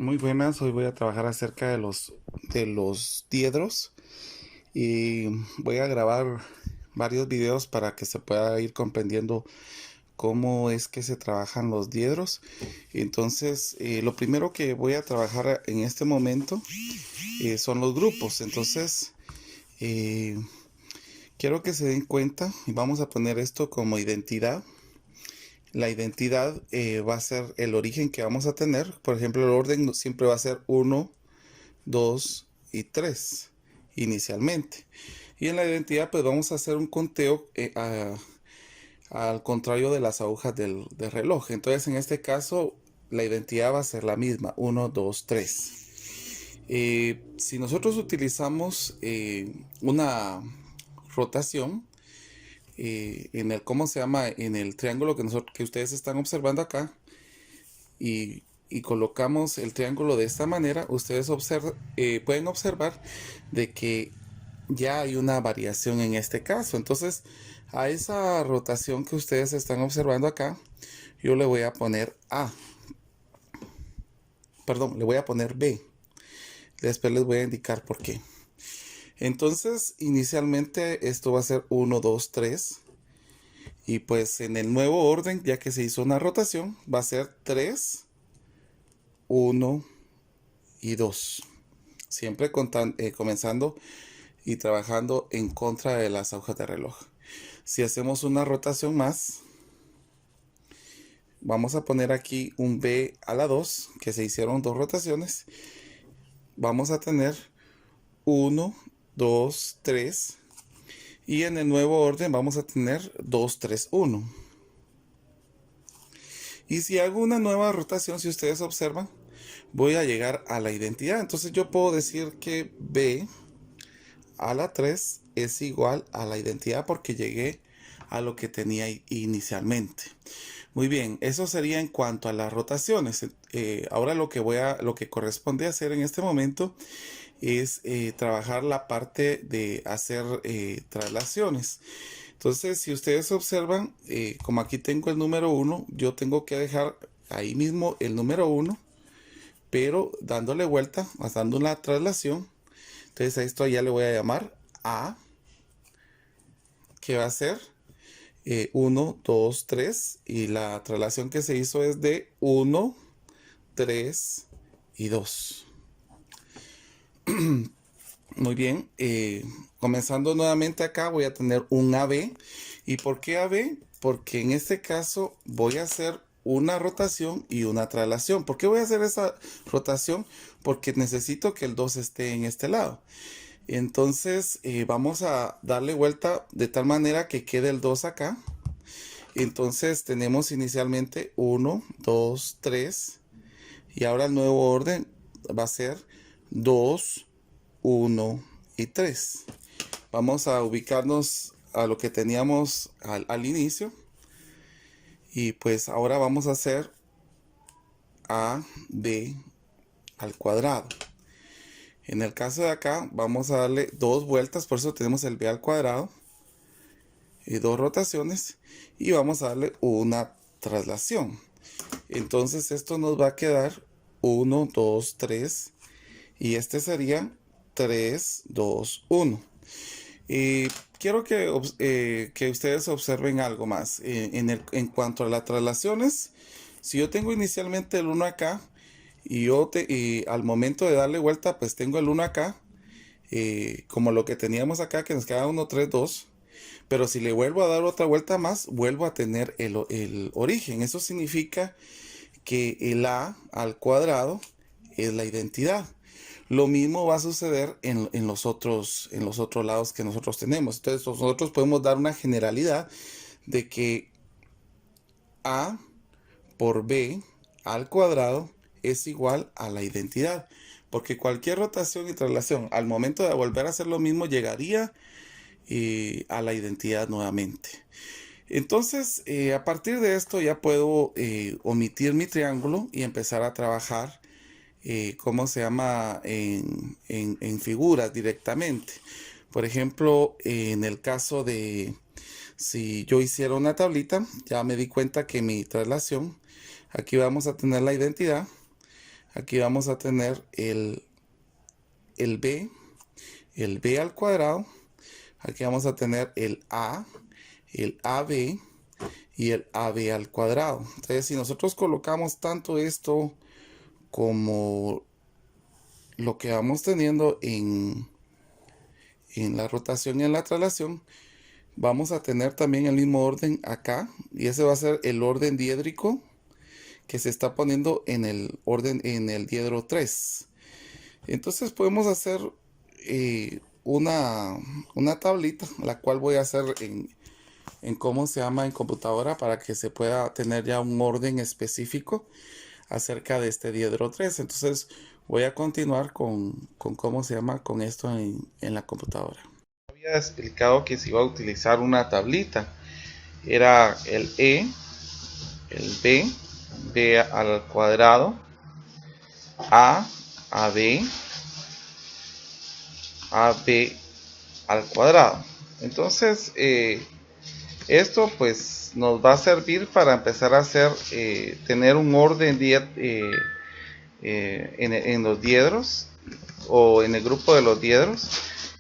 Muy buenas, hoy voy a trabajar acerca de los diedros y voy a grabar varios videos para que se pueda ir comprendiendo cómo es que se trabajan los diedros. Entonces, lo primero que voy a trabajar en este momento son los grupos. Entonces, eh, quiero que se den cuenta y vamos a poner esto como identidad. La identidad va a ser el origen que vamos a tener. Por ejemplo, el orden siempre va a ser uno, 2 y 3 inicialmente. Y en la identidad pues vamos a hacer un conteo al contrario de las agujas del reloj. Entonces en este caso la identidad va a ser la misma, uno, 2, 3. Si nosotros utilizamos una rotación en el, ¿cómo se llama? En el triángulo que ustedes están observando acá, y colocamos el triángulo de esta manera, ustedes pueden observar de que ya hay una variación en este caso. Entonces, a esa rotación que ustedes están observando acá, yo le voy a poner A. Perdón, le voy a poner B. Después les voy a indicar por qué. Entonces, inicialmente esto va a ser uno, 2, 3. Y pues en el nuevo orden, ya que se hizo una rotación, va a ser 3, 1 y 2. Siempre comenzando y trabajando en contra de las agujas de reloj. Si hacemos una rotación más, vamos a poner aquí un B a la 2, que se hicieron dos rotaciones. Vamos a tener 1, 2, 3. Y en el nuevo orden vamos a tener 2, 3, 1. Y si hago una nueva rotación, si ustedes observan, voy a llegar a la identidad. Entonces yo puedo decir que B a la 3 es igual a la identidad porque llegué a lo que tenía inicialmente. Muy bien, eso sería en cuanto a las rotaciones. Ahora lo que corresponde hacer en este momento es trabajar la parte de hacer traslaciones. Entonces, si ustedes observan, como aquí tengo el número 1, yo tengo que dejar ahí mismo el número 1, pero dándole vuelta, dando una traslación. Entonces a esto ya le voy a llamar A, que va a ser 1, 2, 3. Y la traslación que se hizo es de 1, 3 y 2. Muy bien, comenzando nuevamente acá voy a tener un AB. ¿Y por qué AB? Porque en este caso voy a hacer una rotación y una traslación. ¿Por qué voy a hacer esa rotación? Porque necesito que el 2 esté en este lado. Entonces vamos a darle vuelta de tal manera que quede el 2 acá. Entonces tenemos inicialmente 1, 2, 3. Y ahora el nuevo orden va a ser 2, 1 y 3. Vamos a ubicarnos a lo que teníamos al inicio. Y pues ahora vamos a hacer A, B al cuadrado. En el caso de acá vamos a darle dos vueltas, por eso tenemos el B al cuadrado y dos rotaciones, y vamos a darle una traslación. Entonces esto nos va a quedar 1, 2, 3, y este sería 3, 2, 1. Y quiero que ustedes observen algo más. En cuanto a las traslaciones, si yo tengo inicialmente el 1 acá, y al momento de darle vuelta, pues tengo el 1 acá, como lo que teníamos acá, que nos queda 1, 3, 2. Pero si le vuelvo a dar otra vuelta más, vuelvo a tener el origen. Eso significa que el A al cuadrado es la identidad. Lo mismo va a suceder en los otros lados que nosotros tenemos. Entonces nosotros podemos dar una generalidad de que A por B al cuadrado es igual a la identidad. Porque cualquier rotación y traslación al momento de volver a hacer lo mismo llegaría a la identidad nuevamente. Entonces, a partir de esto ya puedo omitir mi triángulo y empezar a trabajar, ¿cómo se llama? En figuras directamente. Por ejemplo, en el caso de si yo hiciera una tablita, ya me di cuenta que mi traslación, aquí vamos a tener la identidad, Aquí vamos a tener el B al cuadrado. Aquí vamos a tener el AB y el AB al cuadrado. Entonces, si nosotros colocamos tanto esto como lo que vamos teniendo en la rotación y en la traslación, vamos a tener también el mismo orden acá, y ese va a ser el orden diédrico que se está poniendo en el orden en el diedro 3. Entonces podemos hacer una tablita, la cual voy a hacer en cómo se llama en computadora, para que se pueda tener ya un orden específico acerca de este diedro 3. Entonces voy a continuar con cómo se llama con esto en la computadora. Había explicado que se iba a utilizar una tablita. Era el el B al cuadrado, AB al cuadrado. Entonces, esto pues nos va a servir para empezar a hacer, tener un orden en los diedros o en el grupo de los diedros,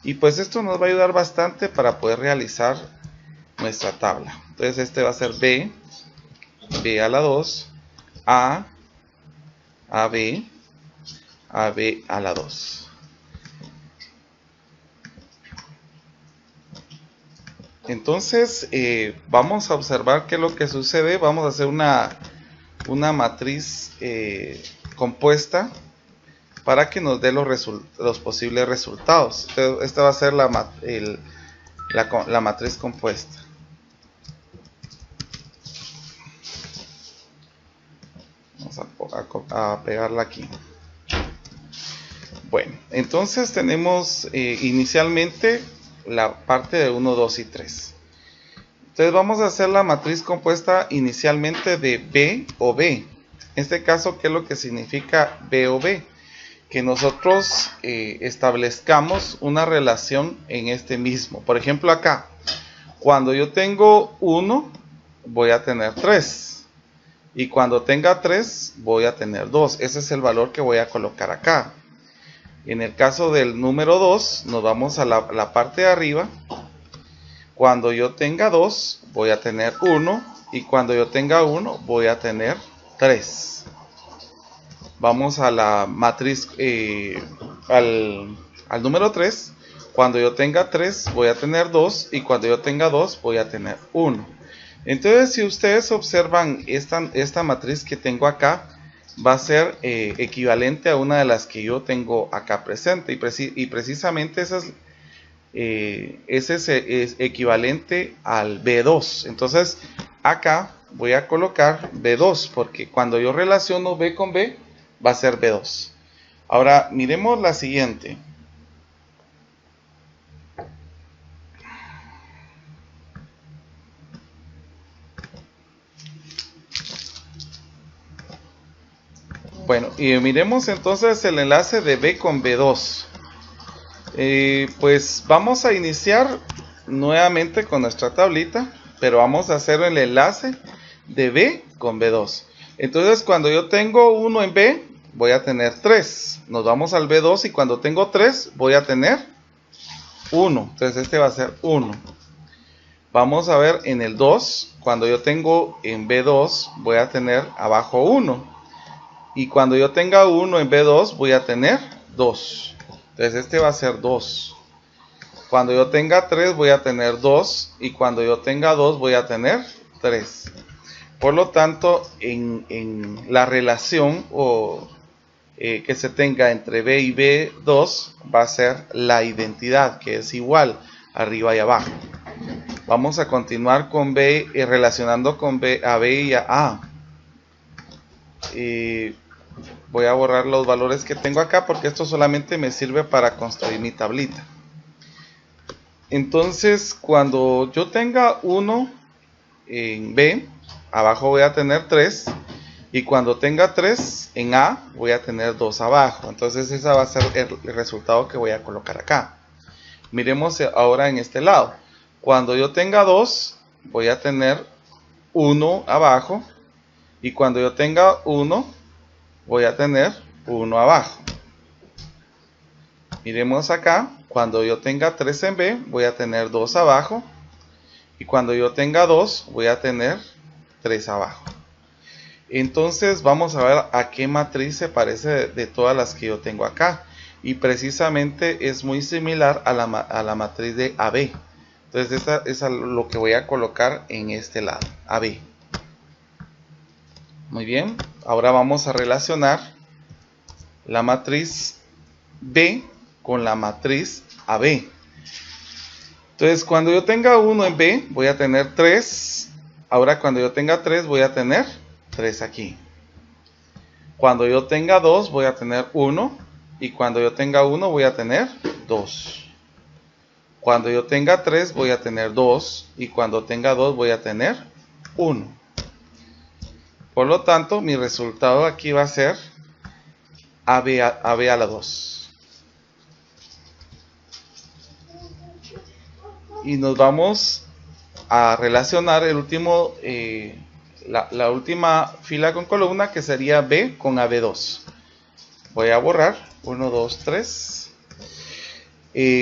y pues esto nos va a ayudar bastante para poder realizar nuestra tabla. Entonces este va a ser B a la 2, AB a la 2. Entonces vamos a observar qué es lo que sucede. Vamos a hacer una matriz compuesta para que nos dé los posibles resultados. Esta va a ser la matriz compuesta. Vamos a pegarla aquí. Bueno, entonces tenemos inicialmente la parte de 1, 2 y 3. Entonces vamos a hacer la matriz compuesta inicialmente de B o B. En este caso, ¿qué es lo que significa B o B? Que nosotros establezcamos una relación en este mismo. Por ejemplo acá, cuando yo tengo 1, voy a tener 3. Y cuando tenga 3, voy a tener 2. Ese es el valor que voy a colocar acá. En el caso del número 2, nos vamos a la parte de arriba. Cuando yo tenga 2, voy a tener 1. Y cuando yo tenga 1, voy a tener 3. Vamos a la matriz, al número 3. Cuando yo tenga 3, voy a tener 2. Y cuando yo tenga 2, voy a tener 1. Entonces, si ustedes observan esta matriz que tengo acá, va a ser equivalente a una de las que yo tengo acá presente, y precisamente ese es equivalente al B2. Entonces acá voy a colocar B2, porque cuando yo relaciono B con B va a ser B2. Ahora miremos la siguiente. Bueno, y miremos entonces el enlace de B con B2. Pues vamos a iniciar nuevamente con nuestra tablita, pero vamos a hacer el enlace de B con B2. Entonces cuando yo tengo 1 en B, voy a tener 3. Nos vamos al B2 y cuando tengo 3, voy a tener 1. Entonces este va a ser 1. Vamos a ver en el 2, cuando yo tengo en B2, voy a tener abajo 1. Y cuando yo tenga 1 en B2, voy a tener 2. Entonces este va a ser 2. Cuando yo tenga 3, voy a tener 2. Y cuando yo tenga 2, voy a tener 3. Por lo tanto, en la relación que se tenga entre B y B2, va a ser la identidad, que es igual arriba y abajo. Vamos a continuar con B, relacionando con B a B y a A. Voy a borrar los valores que tengo acá, porque esto solamente me sirve para construir mi tablita. Entonces, cuando yo tenga 1 en B, abajo voy a tener 3. Y cuando tenga 3 en A, voy a tener 2 abajo. Entonces, ese va a ser el resultado que voy a colocar acá. Miremos ahora en este lado. Cuando yo tenga 2, voy a tener 1 abajo. Y cuando yo tenga 1, voy a tener 1 abajo. Miremos acá, cuando yo tenga 3 en B, voy a tener 2 abajo. Y cuando yo tenga 2, voy a tener 3 abajo. Entonces vamos a ver a qué matriz se parece de todas las que yo tengo acá. Y precisamente es muy similar a la matriz de AB. Entonces esta es lo que voy a colocar en este lado, AB. Muy bien, ahora vamos a relacionar la matriz B con la matriz AB. Entonces cuando yo tenga 1 en B, voy a tener 3. Ahora cuando yo tenga 3, voy a tener 3 aquí. Cuando yo tenga 2, voy a tener 1. Y cuando yo tenga 1, voy a tener 2. Cuando yo tenga 3, voy a tener 2. Y cuando tenga 2, voy a tener 1. Por lo tanto, mi resultado aquí va a ser AB a la 2. Y nos vamos a relacionar el último, la última fila con columna, que sería B con AB2. Voy a borrar 1, 2, 3.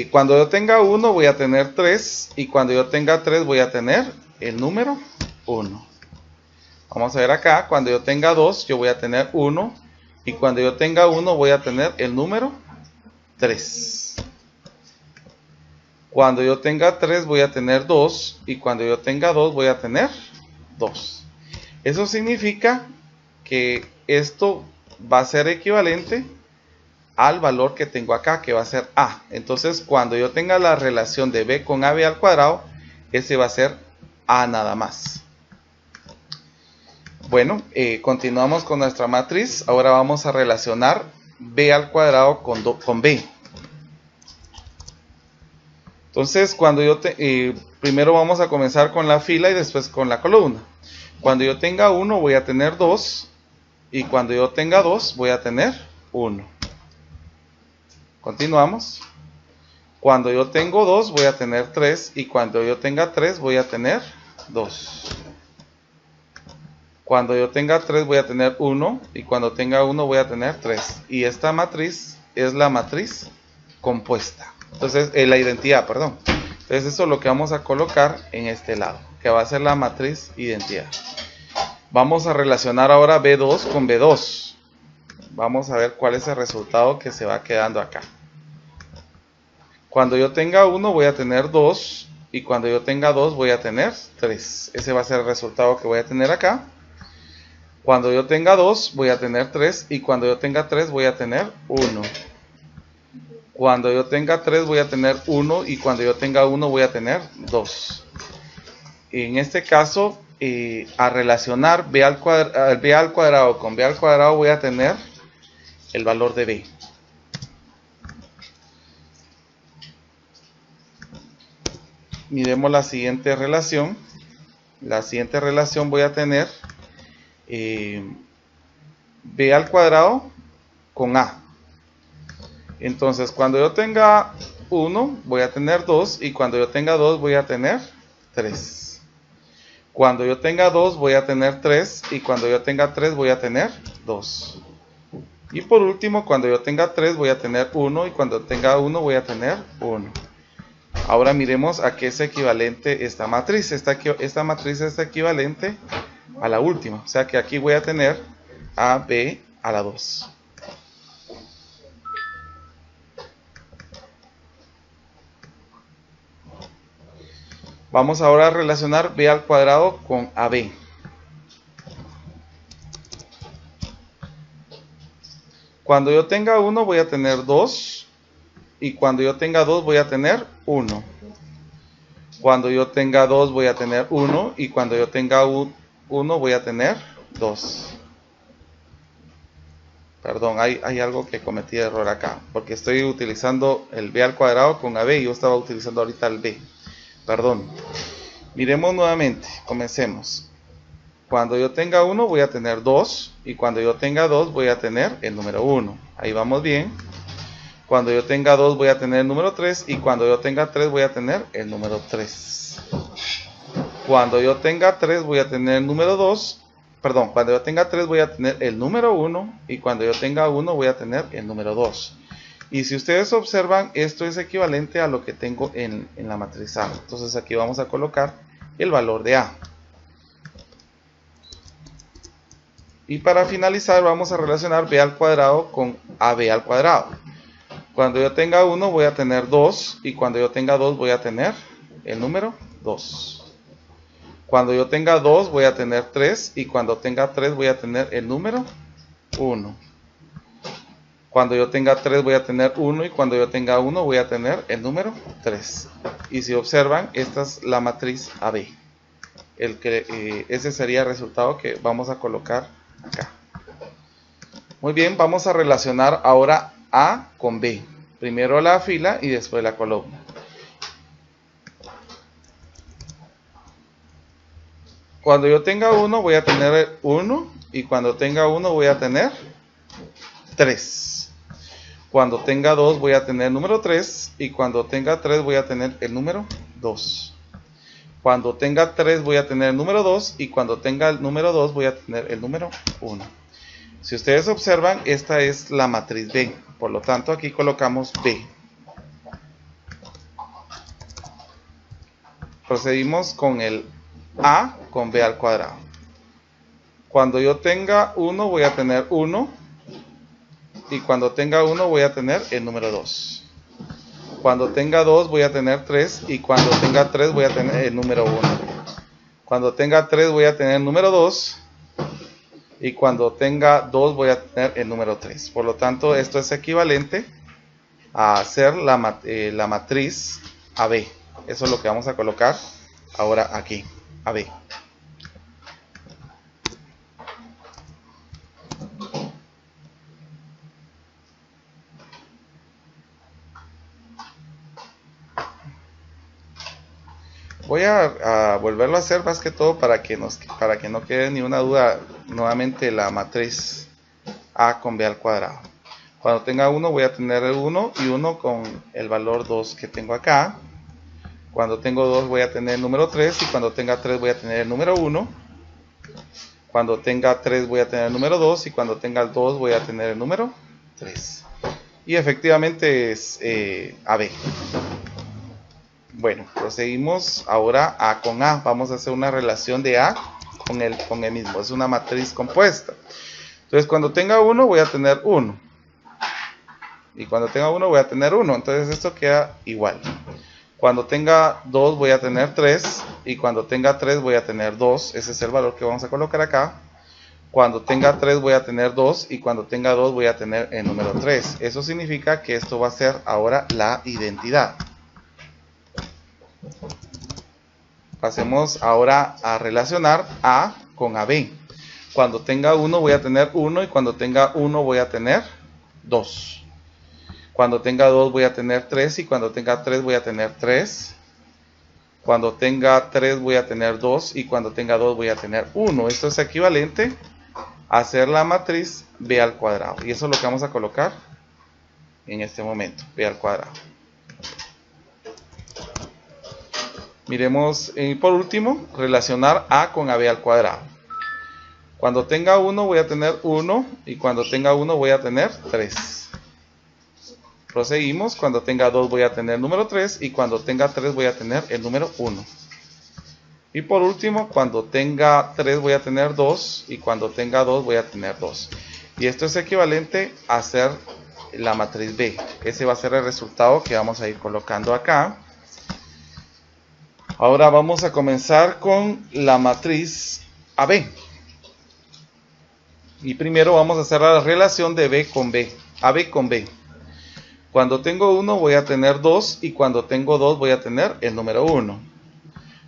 Cuando yo tenga 1 voy a tener 3. Y cuando yo tenga 3 voy a tener el número 1. Vamos a ver acá, cuando yo tenga 2 yo voy a tener 1. Y cuando yo tenga 1 voy a tener el número 3. Cuando yo tenga 3 voy a tener 2. Y cuando yo tenga 2 voy a tener 2. Eso significa que esto va a ser equivalente al valor que tengo acá, que va a ser A. Entonces cuando yo tenga la relación de B con AB al cuadrado, ese va a ser A nada más. Bueno, continuamos con nuestra matriz. Ahora vamos a relacionar B al cuadrado con B. Entonces, primero vamos a comenzar con la fila y después con la columna. Cuando yo tenga 1 voy a tener 2. Y cuando yo tenga 2 voy a tener 1. Continuamos. Cuando yo tengo 2 voy a tener 3. Y cuando yo tenga 3 voy a tener 2. Cuando yo tenga 3 voy a tener 1. Y cuando tenga 1 voy a tener 3. Y esta matriz es la matriz compuesta. Entonces, la identidad, perdón. Entonces eso es lo que vamos a colocar en este lado, que va a ser la matriz identidad. Vamos a relacionar ahora B2 con B2. Vamos a ver cuál es el resultado que se va quedando acá. Cuando yo tenga 1 voy a tener 2. Y cuando yo tenga 2 voy a tener 3. Ese va a ser el resultado que voy a tener acá. Cuando yo tenga 2 voy a tener 3. Y cuando yo tenga 3 voy a tener 1. Cuando yo tenga 3 voy a tener 1. Y cuando yo tenga 1 voy a tener 2. En este caso, a relacionar B al cuadrado con B al cuadrado voy a tener el valor de B. Miremos la siguiente relación. La siguiente relación voy a tener B al cuadrado con A. Entonces, cuando yo tenga 1, voy a tener 2. Y cuando yo tenga 2, voy a tener 3. Cuando yo tenga 2, voy a tener 3. Y cuando yo tenga 3, voy a tener 2. Y por último, cuando yo tenga 3, voy a tener 1. Y cuando tenga 1, voy a tener 1. Ahora miremos a qué es equivalente esta matriz. Esta matriz es equivalente a la última. O sea que aquí voy a tener AB a la 2. Vamos ahora a relacionar B al cuadrado con AB. Cuando yo tenga 1 voy a tener 2. Y cuando yo tenga 2 voy a tener 1. Cuando yo tenga 2 voy a tener 1. Y cuando yo tenga 1 voy a tener 2. Perdón, hay algo que cometí de error acá. Porque estoy utilizando el B al cuadrado con AB y yo estaba utilizando ahorita el B. Perdón. Miremos nuevamente. Comencemos. Cuando yo tenga 1 voy a tener 2. Y cuando yo tenga 2 voy a tener el número 1. Ahí vamos bien. Cuando yo tenga 2 voy a tener el número 3. Y cuando yo tenga 3 voy a tener el número 3. Cuando yo tenga 3 voy a tener el número 2. perdón, cuando yo tenga 3 voy a tener el número 1 y cuando yo tenga 1 voy a tener el número 2. Y si ustedes observan, esto es equivalente a lo que tengo en la matriz A. Entonces aquí vamos a colocar el valor de A. Y para finalizar vamos a relacionar B al cuadrado con AB al cuadrado. Cuando yo tenga 1 voy a tener 2 y cuando yo tenga 2 voy a tener el número 2. Cuando yo tenga 2 voy a tener 3 y cuando tenga 3 voy a tener el número 1. Cuando yo tenga 3 voy a tener 1 y cuando yo tenga 1 voy a tener el número 3. Y si observan, esta es la matriz AB. Ese sería el resultado que vamos a colocar acá. Muy bien, vamos a relacionar ahora A con B. Primero la fila y después la columna. Cuando yo tenga 1 voy a tener 1 y cuando tenga 1 voy a tener 3. Cuando tenga 2 voy a tener el número 3 y cuando tenga 3 voy a tener el número 2. Cuando tenga 3 voy a tener el número 2 y cuando tenga el número 2 voy a tener el número 1. Si ustedes observan, esta es la matriz B. Por lo tanto, aquí colocamos B. Procedimos con el A con B al cuadrado. Cuando yo tenga 1 voy a tener 1. Y cuando tenga 1 voy a tener el número 2. Cuando tenga 2 voy a tener 3 y cuando tenga 3 voy a tener el número 1. Cuando tenga 3 voy a tener el número 2 y cuando tenga 2 voy a tener el número 3. Por lo tanto, esto es equivalente a hacer la matriz AB. Eso es lo que vamos a colocar ahora aquí, AB. Voy a volverlo a hacer más que todo para que no quede ni una duda. Nuevamente la matriz A con B al cuadrado. Cuando tenga 1 voy a tener el 1 y 1 con el valor 2 que tengo acá. Cuando tengo 2 voy a tener el número 3 y cuando tenga 3 voy a tener el número 1. Cuando tenga 3 voy a tener el número 2 y cuando tenga el 2 voy a tener el número 3. Y efectivamente es AB. Bueno, proseguimos ahora A con A. Vamos a hacer una relación de A con el mismo. Es una matriz compuesta. Entonces, cuando tenga 1 voy a tener 1. Y cuando tenga 1 voy a tener 1. Entonces, esto queda igual. Cuando tenga 2 voy a tener 3. Y cuando tenga 3 voy a tener 2. Ese es el valor que vamos a colocar acá. Cuando tenga 3 voy a tener 2. Y cuando tenga 2 voy a tener el número 3. Eso significa que esto va a ser ahora la identidad. Pasemos ahora a relacionar A con AB. Cuando tenga 1 voy a tener 1 y cuando tenga 1 voy a tener 2. Cuando tenga 2 voy a tener 3 y cuando tenga 3 voy a tener 3. Cuando tenga 3 voy a tener 2 y cuando tenga 2 voy a tener 1. Esto es equivalente a hacer la matriz B al cuadrado. Y eso es lo que vamos a colocar en este momento, B al cuadrado. Miremos por último, relacionar A con AB al cuadrado. Cuando tenga 1 voy a tener 1 y cuando tenga 1 voy a tener 3. Proseguimos, cuando tenga 2 voy a tener el número 3 y cuando tenga 3 voy a tener el número 1. Y por último, cuando tenga 3 voy a tener 2 y cuando tenga 2 voy a tener 2. Y esto es equivalente a hacer la matriz B. Ese va a ser el resultado que vamos a ir colocando acá. Ahora vamos a comenzar con la matriz AB. Y primero vamos a hacer la relación de B con B, AB con B. Cuando tengo 1 voy a tener 2 y cuando tengo 2 voy a tener el número 1.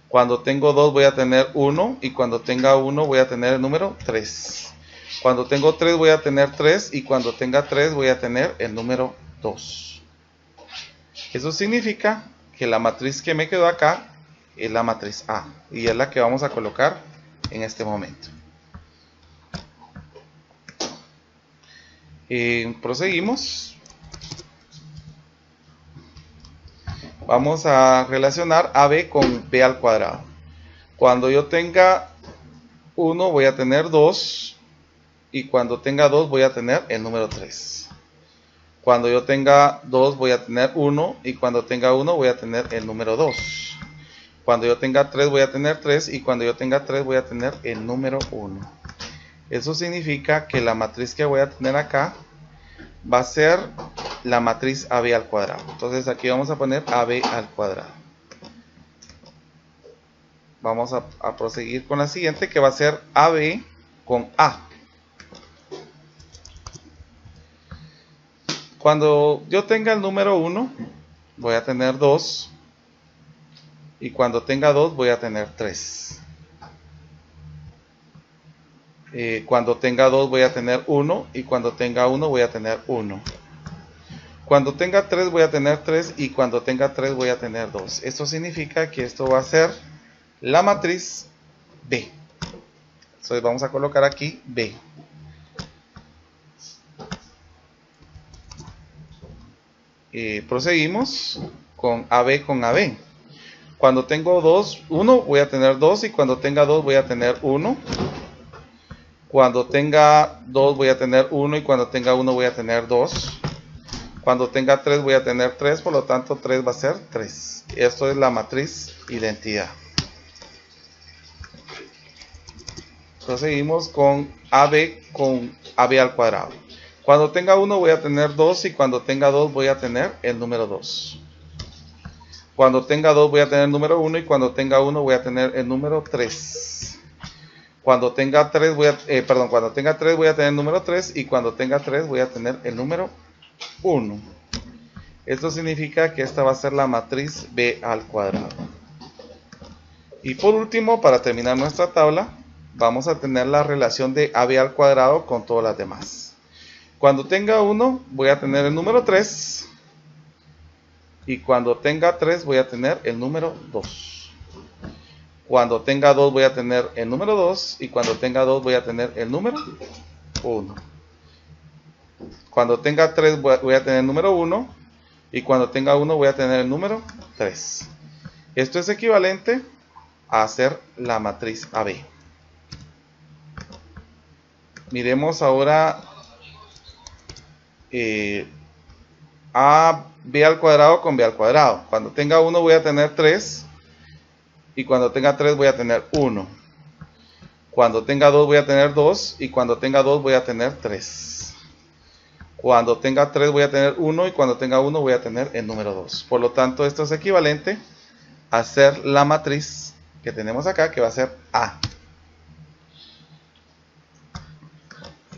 Cuando tengo 2 voy a tener 1 y cuando tenga 1 voy a tener el número 3. Cuando tengo 3 voy a tener 3 y cuando tenga 3 voy a tener el número 2. Eso significa que la matriz que me quedó acá es la matriz A y es la que vamos a colocar en este momento. Proseguimos. Vamos a relacionar AB con B al cuadrado. Cuando yo tenga 1 voy a tener 2 y cuando tenga 2 voy a tener el número 3. Cuando yo tenga 2 voy a tener 1 y cuando tenga 1 voy a tener el número 2. Cuando yo tenga 3 voy a tener 3 y cuando yo tenga 3 voy a tener el número 1. Eso significa que la matriz que voy a tener acá va a ser la matriz AB al cuadrado. Entonces aquí vamos a poner AB al cuadrado. Vamos a proseguir con la siguiente, que va a ser AB con A. Cuando yo tenga el número 1 voy a tener 2 y cuando tenga 2 voy a tener 3. Cuando tenga 2 voy a tener 1 y cuando tenga 1 voy a tener 1. Cuando tenga 3 voy a tener 3 y cuando tenga 3 voy a tener 2. Esto significa que esto va a ser la matriz B. Entonces vamos a colocar aquí B. Proseguimos con AB con AB. Cuando tengo 1 voy a tener 2 y cuando tenga 2 voy a tener 1. Cuando tenga 2 voy a tener 1 y cuando tenga 1 voy a tener 2. Cuando tenga 3 voy a tener 3, por lo tanto 3 va a ser 3. Esto es la matriz identidad. Proseguimos con AB al cuadrado. Cuando tenga 1 voy a tener 2 y cuando tenga 2 voy a tener el número 2. Cuando tenga 2 voy a tener el número 1 y cuando tenga 1 voy a tener el número 3. Cuando tenga 3 voy a tener el número 3 y cuando tenga 3 voy a tener el número 1. Esto significa que esta va a ser la matriz B al cuadrado. Y por último, para terminar nuestra tabla, vamos a tener la relación de AB al cuadrado con todas las demás. Cuando tenga 1 voy a tener el número 3 y cuando tenga 3 voy a tener el número 2. Cuando tenga 2 voy a tener el número 2 y cuando tenga 2 voy a tener el número 1. Cuando tenga 3 voy a tener el número 1 y cuando tenga 1 voy a tener el número 3. Esto es equivalente a hacer la matriz AB. Miremos ahora AB al cuadrado con B al cuadrado. Cuando tenga 1 voy a tener 3 y cuando tenga 3 voy a tener 1. Cuando tenga 2 voy a tener 2 y cuando tenga 2 voy a tener 3. Cuando tenga 3 voy a tener 1 y cuando tenga 1 voy a tener el número 2. Por lo tanto, esto es equivalente a hacer la matriz que tenemos acá, que va a ser A.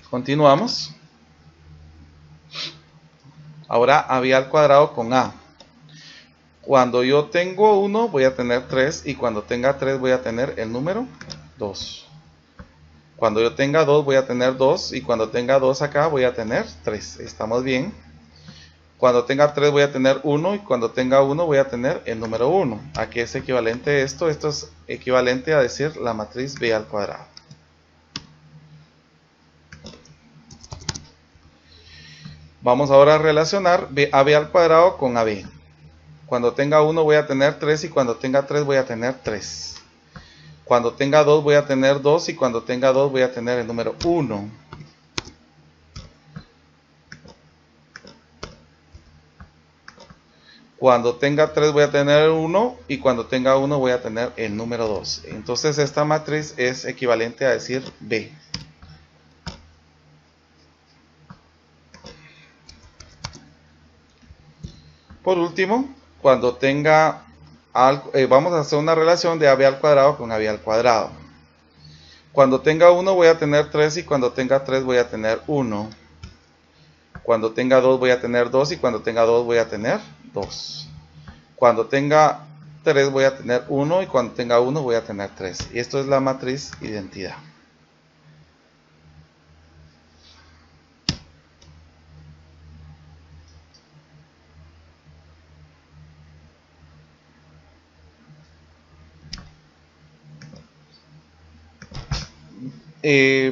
Continuamos. Ahora AB al cuadrado con A. Cuando yo tengo 1 voy a tener 3 y cuando tenga 3 voy a tener el número 2. Cuando yo tenga 2 voy a tener 2 y cuando tenga 2 acá voy a tener 3. Estamos bien. Cuando tenga 3 voy a tener 1 y cuando tenga 1 voy a tener el número 1. ¿A qué es equivalente esto? Esto es equivalente a decir la matriz B al cuadrado. Vamos ahora a relacionar AB al cuadrado con AB. Cuando tenga 1 voy a tener 3 y cuando tenga 3 voy a tener 3. Cuando tenga 2 voy a tener 2 y cuando tenga 2 voy a tener el número 1. Cuando tenga 3 voy a tener 1 y cuando tenga 1 voy a tener el número 2. Entonces esta matriz es equivalente a decir B. Por último, cuando tenga, vamos a hacer una relación de AB al cuadrado con AB al cuadrado. Cuando tenga 1 voy a tener 3 y cuando tenga 3 voy a tener 1. Cuando tenga 2 voy a tener 2 y cuando tenga 2 voy a tener 2. Cuando tenga 3 voy a tener 1 y cuando tenga 1 voy a tener 3. Y esto es la matriz identidad.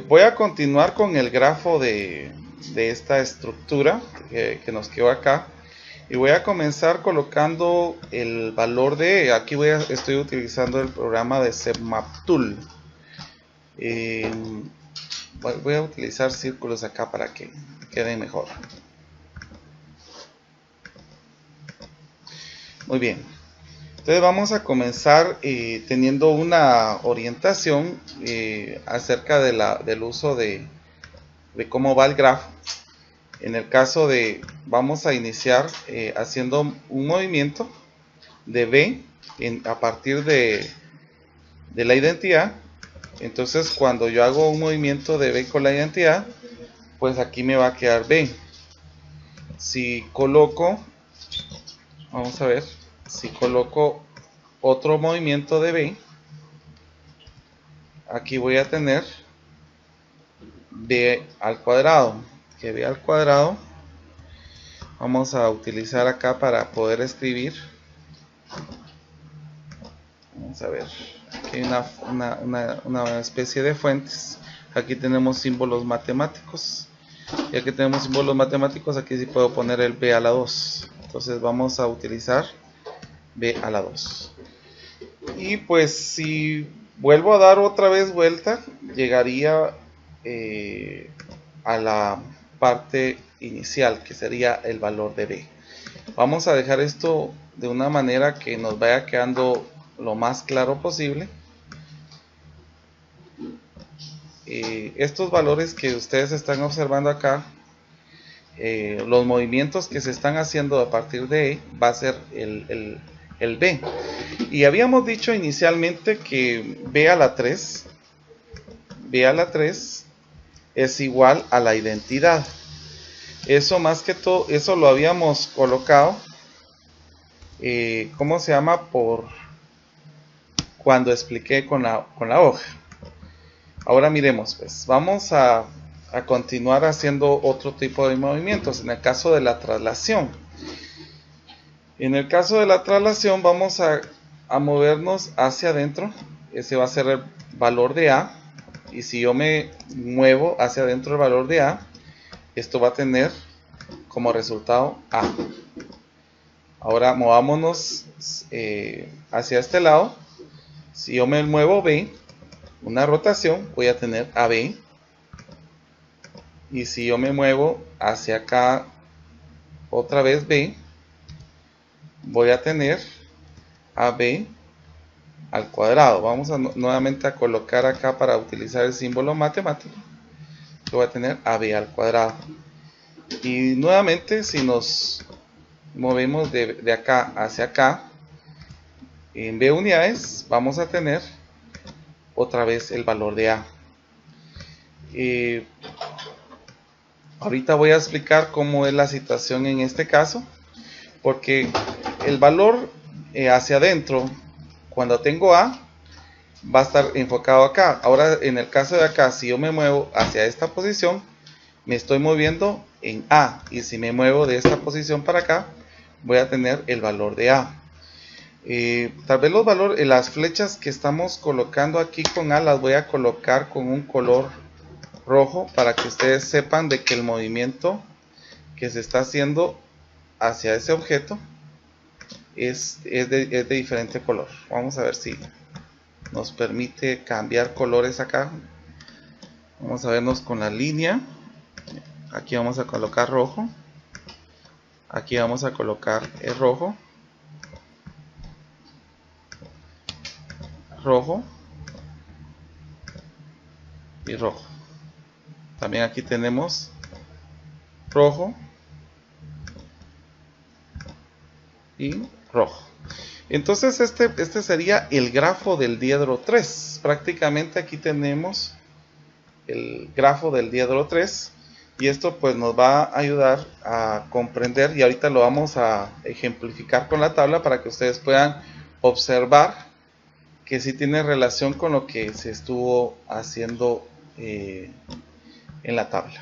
Voy a continuar con el grafo de esta estructura que nos quedó acá y voy a comenzar colocando el valor de, aquí estoy utilizando el programa de ZMapTool. Eh, voy a utilizar círculos acá para que queden mejor. Muy bien. Entonces vamos a comenzar teniendo una orientación acerca del uso de cómo va el grafo. En el caso de, vamos a iniciar haciendo un movimiento de B a partir de la identidad. Entonces cuando yo hago un movimiento de B con la identidad, pues aquí me va a quedar B. Si coloco, vamos a ver, si coloco otro movimiento de B, aquí voy a tener B al cuadrado, que B al cuadrado vamos a utilizar acá para poder escribir. Vamos a ver, aquí hay una especie de fuentes. Aquí tenemos símbolos matemáticos, y aquí tenemos símbolos matemáticos. Aquí sí puedo poner el B a la 2, entonces vamos a utilizar B a la 2. Y pues si vuelvo a dar otra vez vuelta, llegaría a la parte inicial, que sería el valor de B. Vamos a dejar esto de una manera que nos vaya quedando lo más claro posible. Estos valores que ustedes están observando acá, los movimientos que se están haciendo a partir de E, va a ser el B. Y habíamos dicho inicialmente que B a la 3 es igual a la identidad. Eso más que todo, eso lo habíamos colocado, ¿cómo se llama? Por cuando expliqué con la hoja. Ahora miremos, pues vamos a continuar haciendo otro tipo de movimientos. En el caso de la traslación, vamos a movernos hacia adentro. Ese va a ser el valor de A, y si yo me muevo hacia adentro del valor de A, esto va a tener como resultado A. Ahora movámonos hacia este lado. Si yo me muevo B, una rotación, voy a tener AB. Y si yo me muevo hacia acá otra vez B, voy a tener AB al cuadrado. Vamos nuevamente a colocar acá para utilizar el símbolo matemático. Yo voy a tener AB al cuadrado. Y nuevamente, si nos movemos de acá hacia acá, en B unidades, vamos a tener otra vez el valor de A. Ahorita voy a explicar cómo es la situación en este caso, porque el valor hacia adentro, cuando tengo A, va a estar enfocado acá. Ahora, en el caso de acá, si yo me muevo hacia esta posición, me estoy moviendo en A, y si me muevo de esta posición para acá, voy a tener el valor de A. Tal vez los valores, las flechas que estamos colocando aquí con A, las voy a colocar con un color rojo, para que ustedes sepan de que el movimiento que se está haciendo hacia ese objeto es de diferente color. Vamos a ver si nos permite cambiar colores acá. Vamos a vernos con la línea. Aquí vamos a colocar rojo. Aquí vamos a colocar el rojo. Rojo. Y rojo. También aquí tenemos rojo y rojo. Entonces este sería el grafo del diedro 3. Prácticamente aquí tenemos el grafo del diedro 3, y esto pues nos va a ayudar a comprender, y ahorita lo vamos a ejemplificar con la tabla para que ustedes puedan observar que sí tiene relación con lo que se estuvo haciendo en la tabla.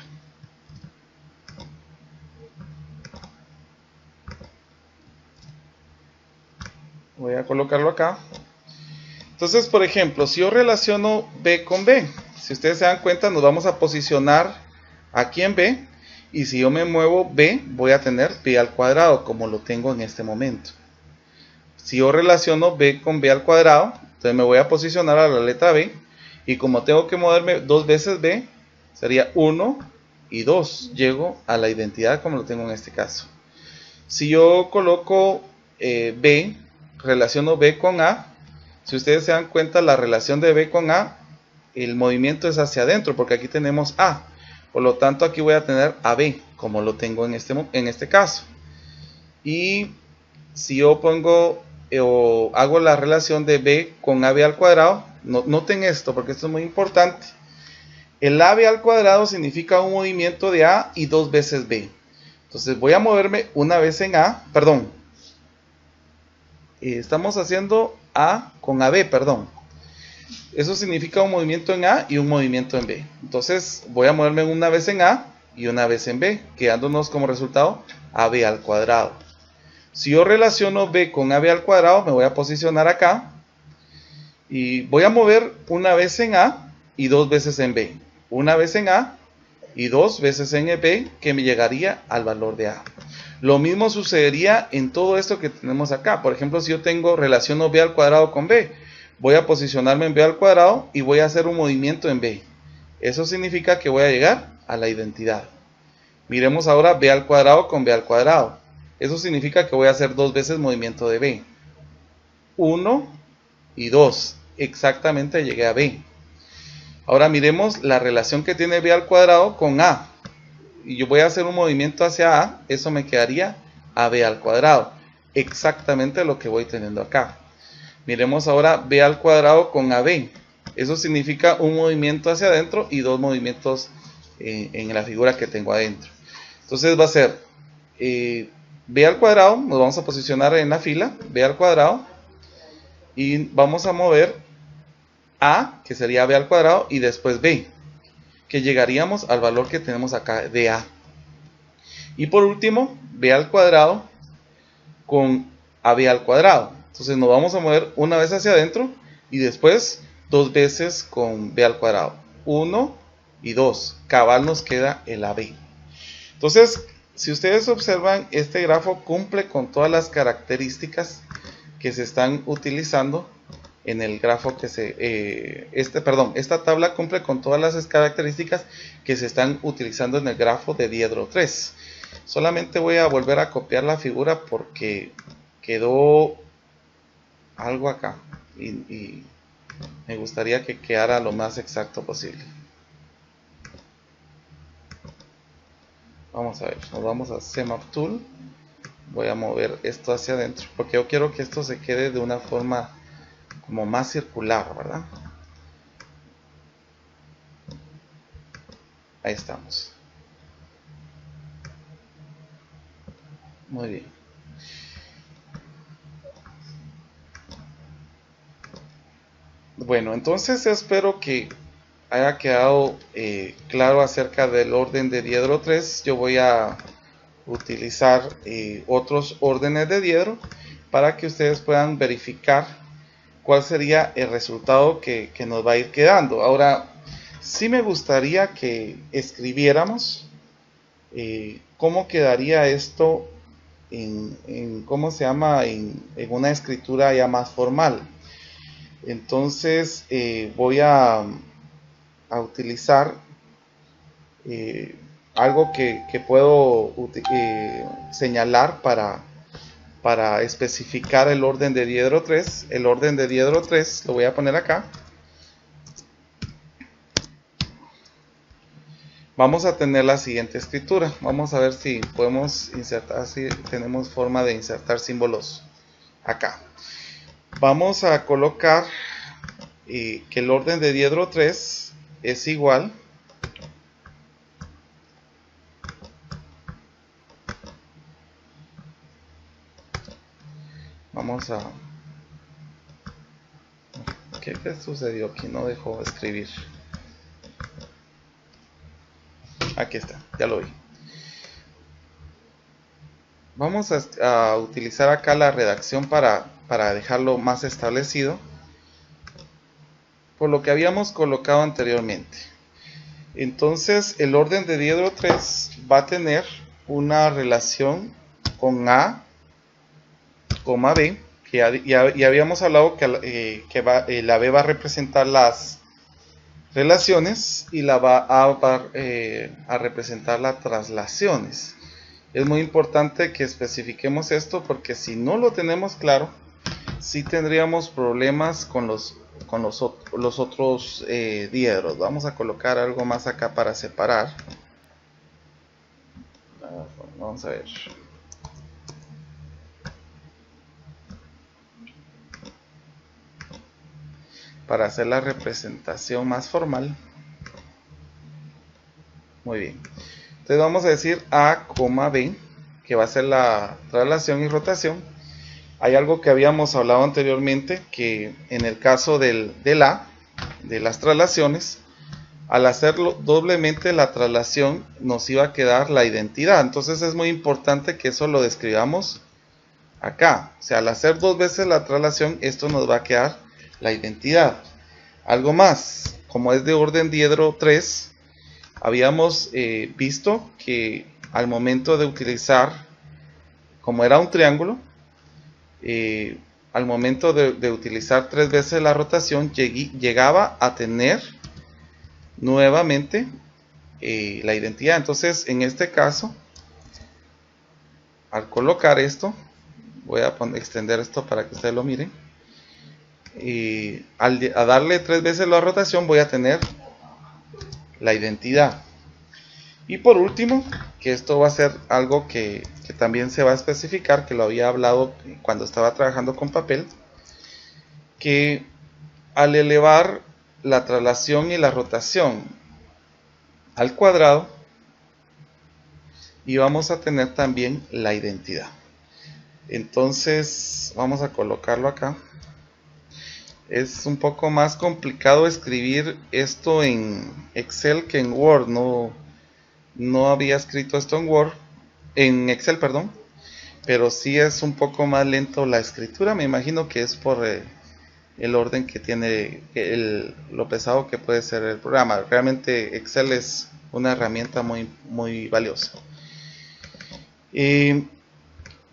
Voy a colocarlo acá. Entonces, por ejemplo, si yo relaciono B con B, si ustedes se dan cuenta, nos vamos a posicionar aquí en B, y si yo me muevo B, voy a tener B al cuadrado, como lo tengo en este momento. Si yo relaciono B con B al cuadrado, entonces me voy a posicionar a la letra B, Y como tengo que moverme 2 veces B, sería 1 y 2. Llego a la identidad como lo tengo en este caso. Si yo coloco B, relaciono B con A, si ustedes se dan cuenta, la relación de B con A, el movimiento es hacia adentro, porque aquí tenemos A. Por lo tanto, aquí voy a tener AB, como lo tengo en este caso. Y si yo pongo o hago la relación de B con AB al cuadrado, noten esto, porque esto es muy importante. El AB al cuadrado significa un movimiento de A y 2 veces B. Entonces voy a moverme una vez en A, perdón. Estamos haciendo A con AB, perdón. Eso significa un movimiento en A y un movimiento en B. Entonces voy a moverme una vez en A y una vez en B, quedándonos como resultado AB al cuadrado. Si yo relaciono B con AB al cuadrado, me voy a posicionar acá. Y voy a mover una vez en A y 2 veces en B. Una vez en A y 2 veces en B, que me llegaría al valor de A. Lo mismo sucedería en todo esto que tenemos acá. Por ejemplo, si yo tengo relaciono B al cuadrado con B, voy a posicionarme en B al cuadrado y voy a hacer un movimiento en B. Eso significa que voy a llegar a la identidad. Miremos ahora B al cuadrado con B al cuadrado. Eso significa que voy a hacer 2 veces movimiento de B. 1 y 2. Exactamente llegué a B. Ahora miremos la relación que tiene B al cuadrado con A. Y yo voy a hacer un movimiento hacia A. Eso me quedaría AB al cuadrado. Exactamente lo que voy teniendo acá. Miremos ahora B al cuadrado con AB. Eso significa un movimiento hacia adentro y 2 movimientos en la figura que tengo adentro. Entonces va a ser B al cuadrado. Nos vamos a posicionar en la fila. B al cuadrado. Y vamos a mover A, que sería B al cuadrado, y después B, que llegaríamos al valor que tenemos acá de A. Y por último, B al cuadrado con AB al cuadrado. Entonces nos vamos a mover una vez hacia adentro y después 2 veces con B al cuadrado. 1 y 2. Cabal nos queda el AB. Entonces, si ustedes observan, este grafo cumple con todas las características que se están utilizando en el grafo que esta tabla cumple con todas las características que se están utilizando en el grafo de diedro 3. Solamente voy a volver a copiar la figura porque quedó algo acá y me gustaría que quedara lo más exacto posible. Vamos a ver, nos vamos a Semap Tool. Voy a mover esto hacia adentro porque yo quiero que esto se quede de una forma como más circular, ¿verdad? Ahí estamos. Muy bien. Bueno, entonces espero que haya quedado claro acerca del orden de diedro 3. Yo voy a utilizar otros órdenes de diedro para que ustedes puedan verificar cuál sería el resultado que nos va a ir quedando. Ahora, sí me gustaría que escribiéramos cómo quedaría esto ¿cómo se llama? En una escritura ya más formal. Entonces voy a utilizar algo que puedo señalar para especificar el orden de diedro 3. El orden de diedro 3 lo voy a poner acá. Vamos a tener la siguiente escritura. Vamos a ver si podemos insertar, si tenemos forma de insertar símbolos acá. Vamos a colocar que el orden de diedro 3 es igual ¿qué sucedió aquí? No dejó escribir. Aquí está, ya lo vi. Vamos a utilizar acá la redacción para dejarlo más establecido por lo que habíamos colocado anteriormente. Entonces el orden de diedro 3 va a tener una relación con A, B, que ya habíamos hablado que la B va a representar las relaciones y la va a representar las traslaciones. Es muy importante que especifiquemos esto porque si no lo tenemos claro, sí tendríamos problemas con los otros diedros. Vamos a colocar algo más acá para separar. Vamos a ver. Para hacer la representación más formal. Muy bien. Entonces vamos a decir A, B, que va a ser la traslación y rotación. Hay algo que habíamos hablado anteriormente, que en el caso del A, de las traslaciones, al hacerlo doblemente la traslación nos iba a quedar la identidad. Entonces es muy importante que eso lo describamos acá. O sea, al hacer dos veces la traslación, esto nos va a quedar la identidad. Algo más, como es de orden diedro 3, habíamos visto que al momento de utilizar, como era un triángulo, al momento de utilizar 3 veces la rotación, llegaba a tener nuevamente la identidad. Entonces, en este caso, al colocar esto, voy a extender esto para que ustedes lo miren. A darle 3 veces la rotación, voy a tener la identidad. Y por último, que esto va a ser algo que también se va a especificar, que lo había hablado cuando estaba trabajando con papel, que al elevar la traslación y la rotación al cuadrado, y vamos a tener también la identidad. Entonces vamos a colocarlo acá. Es un poco más complicado escribir esto en Excel que en Word. No había escrito esto en Word, en Excel, perdón, pero sí es un poco más lento la escritura. Me imagino que es por el orden que tiene, lo pesado que puede ser el programa. Realmente Excel es una herramienta muy valiosa. Y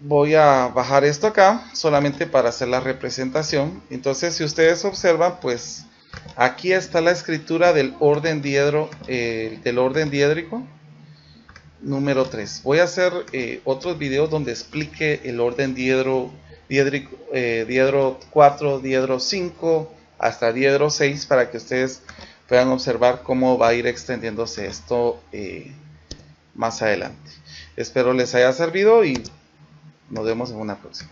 voy a bajar esto acá solamente para hacer la representación. Entonces, si ustedes observan, pues aquí está la escritura del orden diedro, del orden diédrico número 3. Voy a hacer otros videos donde explique el orden diedro 4, diedro 5, hasta diedro 6, para que ustedes puedan observar cómo va a ir extendiéndose esto más adelante. Espero les haya servido y nos vemos en una próxima.